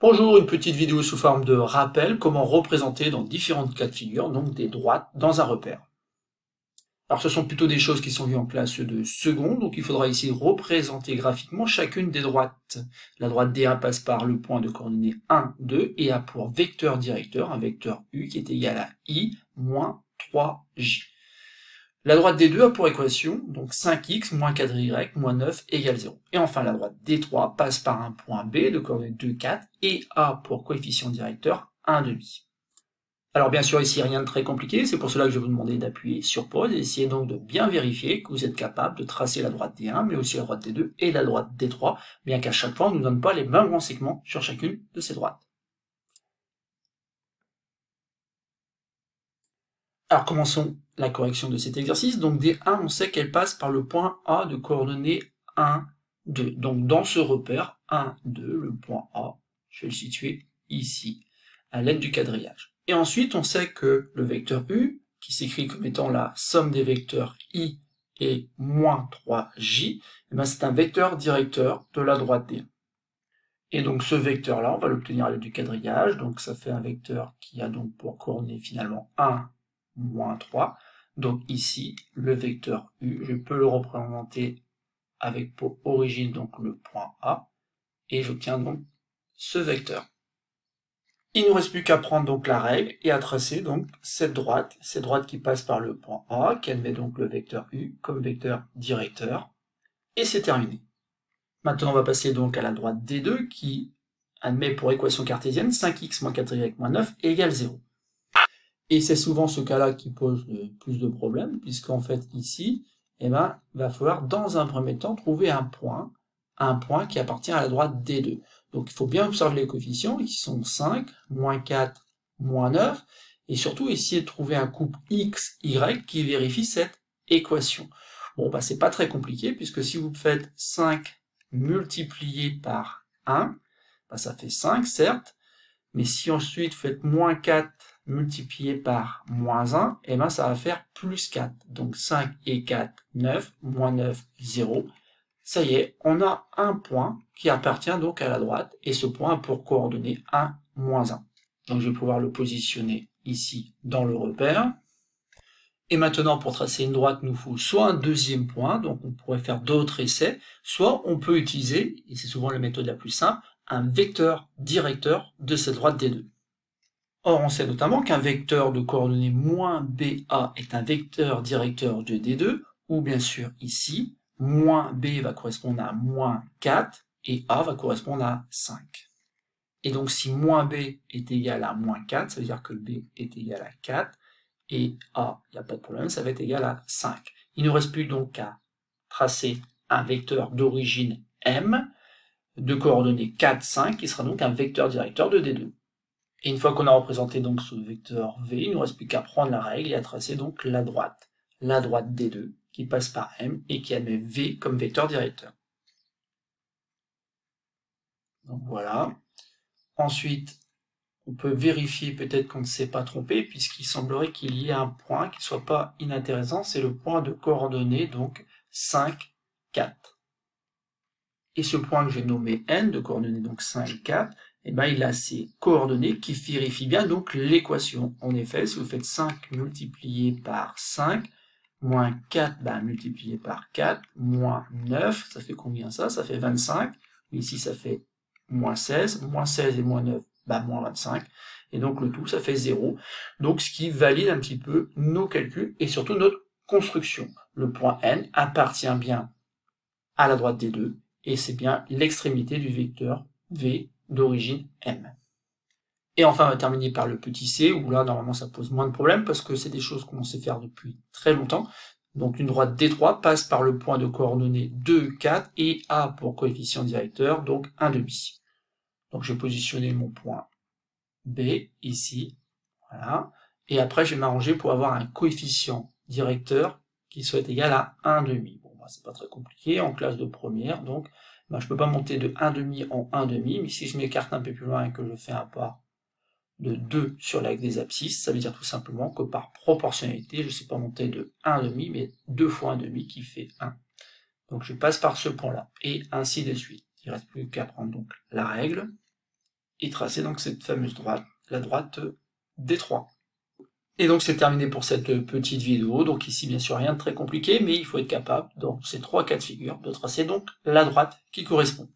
Bonjour, une petite vidéo sous forme de rappel, comment représenter dans différentes cas de figure, donc des droites dans un repère. Alors ce sont plutôt des choses qui sont vues en classe de seconde, donc il faudra ici représenter graphiquement chacune des droites. La droite D1 passe par le point de coordonnées 1, 2 et a pour vecteur directeur un vecteur U qui est égal à I moins 3J. La droite D2 a pour équation donc 5x moins 4y moins 9 égale 0. Et enfin la droite D3 passe par un point B de coordonnées 2, 4 et a pour coefficient directeur 1,5. Alors bien sûr ici rien de très compliqué, c'est pour cela que je vais vous demander d'appuyer sur pause et essayer donc de bien vérifier que vous êtes capable de tracer la droite D1 mais aussi la droite D2 et la droite D3, bien qu'à chaque fois on ne nous donne pas les mêmes renseignements sur chacune de ces droites. Alors commençons la correction de cet exercice. Donc D1, on sait qu'elle passe par le point A de coordonnées 1, 2. Donc dans ce repère 1, 2, le point A, je vais le situer ici, à l'aide du quadrillage. Et ensuite, on sait que le vecteur U, qui s'écrit comme étant la somme des vecteurs I et moins 3J, c'est un vecteur directeur de la droite D1. Et donc ce vecteur-là, on va l'obtenir à l'aide du quadrillage. Donc ça fait un vecteur qui a donc pour coordonnées finalement 1, moins 3. Donc ici, le vecteur U, je peux le représenter avec pour origine donc le point A, et j'obtiens donc ce vecteur. Il ne nous reste plus qu'à prendre donc la règle et à tracer donc cette droite qui passe par le point A, qui admet donc le vecteur U comme vecteur directeur, et c'est terminé. Maintenant on va passer donc à la droite D2 qui admet pour équation cartésienne 5x moins 4y moins 9 égale 0. Et c'est souvent ce cas-là qui pose le plus de problèmes, puisqu'en fait ici, il va falloir dans un premier temps trouver un point qui appartient à la droite D2. Donc il faut bien observer les coefficients, qui sont 5, moins 4, moins 9, et surtout essayer de trouver un couple x, y qui vérifie cette équation. Bon, c'est pas très compliqué, puisque si vous faites 5 multiplié par 1, ça fait 5, certes, mais si ensuite vous faites moins 4 multiplié par moins 1, ça va faire plus 4. Donc 5 et 4, 9, moins 9, 0. Ça y est, on a un point qui appartient donc à la droite, et ce point a pour coordonnées 1, moins 1. Donc je vais pouvoir le positionner ici dans le repère. Et maintenant, pour tracer une droite, il nous faut soit un deuxième point, donc on pourrait faire d'autres essais, soit on peut utiliser, et c'est souvent la méthode la plus simple, un vecteur directeur de cette droite D2. Or, on sait notamment qu'un vecteur de coordonnées moins BA est un vecteur directeur de D2, ou bien sûr ici, moins B va correspondre à moins 4, et A va correspondre à 5. Et donc si moins B est égal à moins 4, ça veut dire que B est égal à 4, et A, il n'y a pas de problème, ça va être égal à 5. Il ne nous reste plus donc qu'à tracer un vecteur d'origine M, de coordonnées 4, 5, qui sera donc un vecteur directeur de D2. Et une fois qu'on a représenté donc ce vecteur V, il ne nous reste plus qu'à prendre la règle et à tracer donc la droite D2, qui passe par M et qui admet V comme vecteur directeur. Donc voilà. Ensuite, on peut vérifier peut-être qu'on ne s'est pas trompé, puisqu'il semblerait qu'il y ait un point qui ne soit pas inintéressant, c'est le point de coordonnées, donc 5, 4. Et ce point que j'ai nommé N, de coordonnées donc 5, 4, il a ces coordonnées qui vérifient bien donc l'équation. En effet, si vous faites 5 multiplié par 5, moins 4 multiplié par 4, moins 9, ça fait combien ça? Ça fait 25. Ici, ça fait moins 16 et moins 9, moins 25. Et donc le tout, ça fait 0. Donc ce qui valide un petit peu nos calculs et surtout notre construction. Le point N appartient bien à la droite des deux, et c'est bien l'extrémité du vecteur V d'origine M. Et enfin, on va terminer par le petit c, où là, normalement, ça pose moins de problèmes, parce que c'est des choses qu'on sait faire depuis très longtemps. Donc une droite D3 passe par le point de coordonnées 2, 4, et A pour coefficient directeur, donc 1,5. Donc je vais positionner mon point B, ici, voilà. Et après, je vais m'arranger pour avoir un coefficient directeur qui soit égal à 1,5. Bon, c'est pas très compliqué, en classe de première, donc je peux pas monter de 1,5 en 1,5, mais si je m'écarte un peu plus loin et que je fais un pas de 2 sur l'axe des abscisses, ça veut dire tout simplement que par proportionnalité, je ne sais pas monter de 1,5, mais 2 fois 1,5 qui fait 1. Donc je passe par ce point-là, et ainsi de suite. Il ne reste plus qu'à prendre donc la règle, et tracer donc cette fameuse droite, la droite D3. Et donc c'est terminé pour cette petite vidéo. Donc ici bien sûr rien de très compliqué, mais il faut être capable dans ces 3 cas de figure de tracer donc la droite qui correspond.